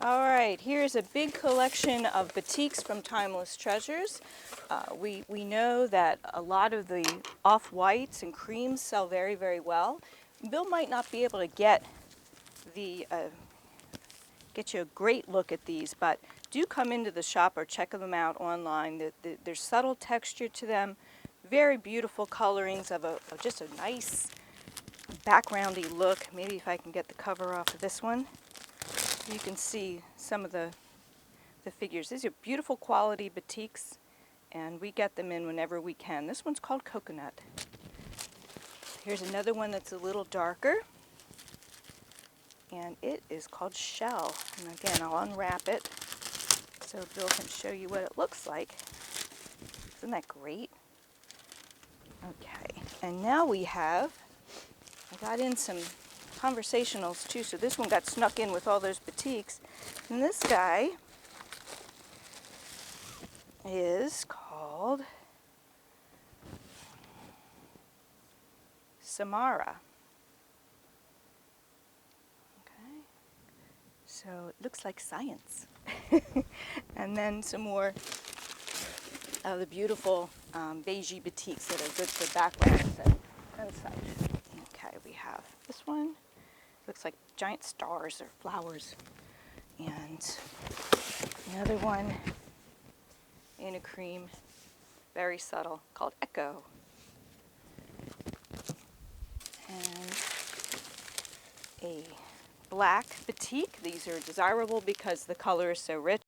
All right, here's a big collection of batiks from Timeless Treasures. We know that a lot of the off-whites and creams sell very, very well. Bill might not be able to get you a great look at these, but do come into the shop or check them out online. There's subtle texture to them, very beautiful colorings of just a nice backgroundy look. Maybe if I can get the cover off of this one, you can see some of the figures. These are beautiful quality batiks, and we get them in whenever we can. This one's called Coconut. Here's another one that's a little darker, and it is called Shell. And again, I'll unwrap it so Bill can show you what it looks like. Isn't that great? Okay, and now I got in some conversationals too, so this one got snuck in with all those batiks. And this guy is called Samara. Okay, so it looks like science. And then some more of the beautiful beigey batiks that are good for backgrounds and such. Okay, we have this one. Looks like giant stars or flowers. And another one in a cream, very subtle, called Echo. And a black batik. These are desirable because the color is so rich.